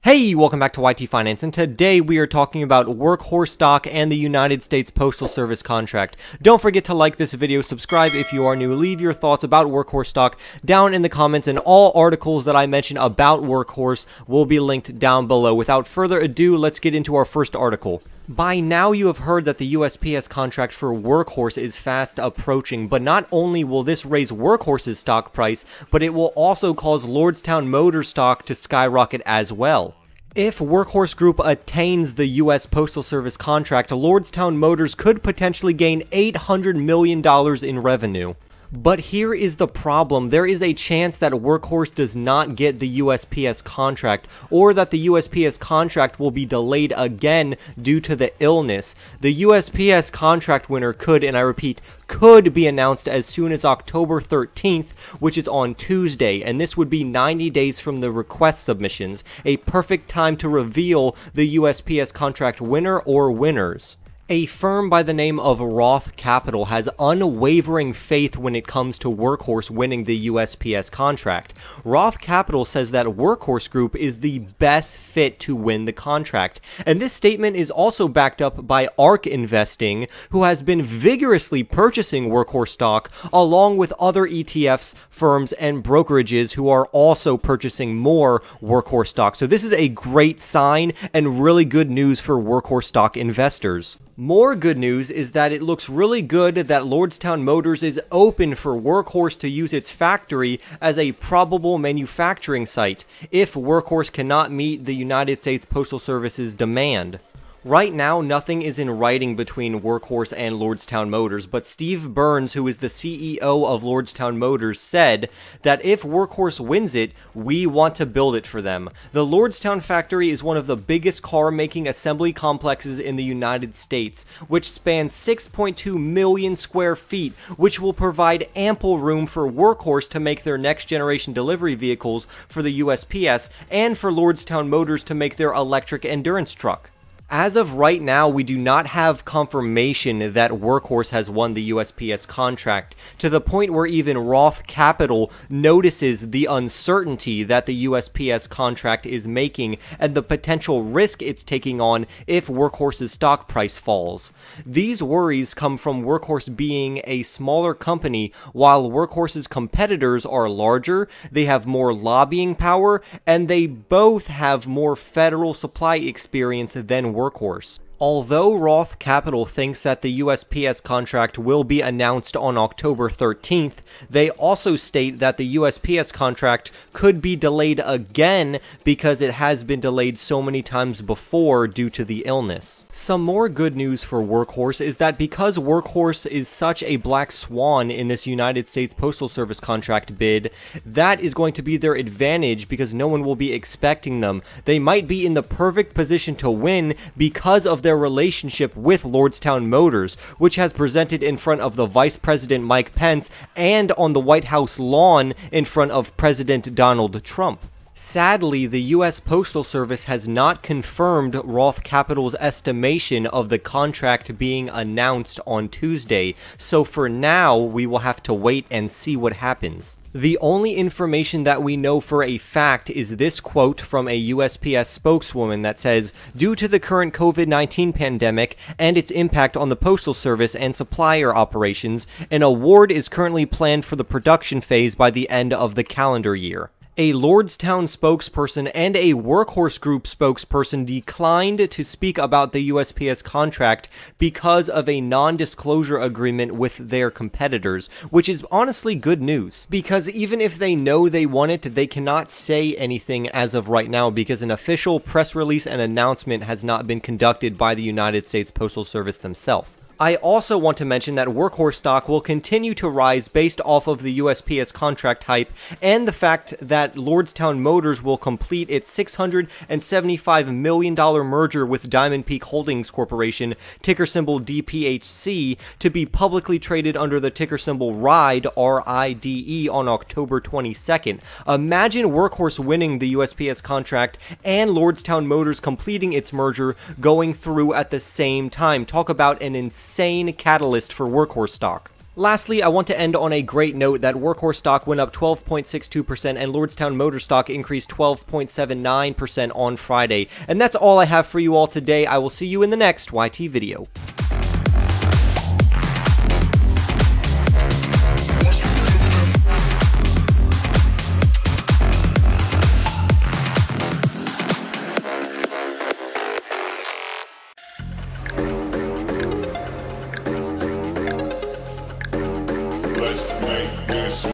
Hey, welcome back to YT Finance, and today we are talking about Workhorse Stock and the United States Postal Service contract. Don't forget to like this video, subscribe if you are new, leave your thoughts about Workhorse Stock down in the comments, and all articles that I mention about Workhorse will be linked down below. Without further ado, let's get into our first article. By now you have heard that the USPS contract for Workhorse is fast approaching, but not only will this raise Workhorse's stock price, but it will also cause Lordstown Motors stock to skyrocket as well. If Workhorse Group attains the U.S. Postal Service contract, Lordstown Motors could potentially gain $800 million in revenue. But here is the problem. There is a chance that Workhorse does not get the USPS contract, or that the USPS contract will be delayed again due to the illness. The USPS contract winner could, and I repeat, could be announced as soon as October 13th, which is on Tuesday, and this would be 90 days from the request submissions, a perfect time to reveal the USPS contract winner or winners. A firm by the name of Roth Capital has unwavering faith when it comes to Workhorse winning the USPS contract. Roth Capital says that Workhorse Group is the best fit to win the contract, and this statement is also backed up by ARK Investing, who has been vigorously purchasing Workhorse stock along with other ETFs, firms, and brokerages who are also purchasing more Workhorse stock. So this is a great sign and really good news for Workhorse stock investors. More good news is that it looks really good that Lordstown Motors is open for Workhorse to use its factory as a probable manufacturing site if Workhorse cannot meet the United States Postal Service's demand. Right now, nothing is in writing between Workhorse and Lordstown Motors, but Steve Burns, who is the CEO of Lordstown Motors, said that if Workhorse wins it, we want to build it for them. The Lordstown factory is one of the biggest car-making assembly complexes in the United States, which spans 6.2 million square feet, which will provide ample room for Workhorse to make their next-generation delivery vehicles for the USPS and for Lordstown Motors to make their electric endurance truck. As of right now, we do not have confirmation that Workhorse has won the USPS contract, to the point where even Roth Capital notices the uncertainty that the USPS contract is making and the potential risk it's taking on if Workhorse's stock price falls. These worries come from Workhorse being a smaller company, while Workhorse's competitors are larger, they have more lobbying power, and they both have more federal supply experience than Workhorse. Although Roth Capital thinks that the USPS contract will be announced on October 13th, they also state that the USPS contract could be delayed again because it has been delayed so many times before due to the illness. Some more good news for Workhorse is that because Workhorse is such a black swan in this United States Postal Service contract bid, that is going to be their advantage because no one will be expecting them. They might be in the perfect position to win because of their relationship with Lordstown Motors, which has presented in front of the Vice President Mike Pence and on the White House lawn in front of President Donald Trump. Sadly, the U.S. Postal Service has not confirmed Roth Capital's estimation of the contract being announced on Tuesday, so for now, we will have to wait and see what happens. The only information that we know for a fact is this quote from a USPS spokeswoman that says, "Due to the current COVID-19 pandemic and its impact on the Postal Service and supplier operations, an award is currently planned for the production phase by the end of the calendar year." A Lordstown spokesperson and a Workhorse Group spokesperson declined to speak about the USPS contract because of a non-disclosure agreement with their competitors, which is honestly good news. Because even if they know they won it, they cannot say anything as of right now because an official press release and announcement has not been conducted by the United States Postal Service themselves. I also want to mention that Workhorse stock will continue to rise based off of the USPS contract hype and the fact that Lordstown Motors will complete its $675 million merger with Diamond Peak Holdings Corporation, ticker symbol DPHC, to be publicly traded under the ticker symbol RIDE, R-I-D-E, on October 22nd. Imagine Workhorse winning the USPS contract and Lordstown Motors completing its merger going through at the same time. Talk about an insane catalyst for Workhorse stock. Lastly, I want to end on a great note that Workhorse stock went up 12.62% and Lordstown Motors stock increased 12.79% on Friday. And that's all I have for you all today. I will see you in the next YT video.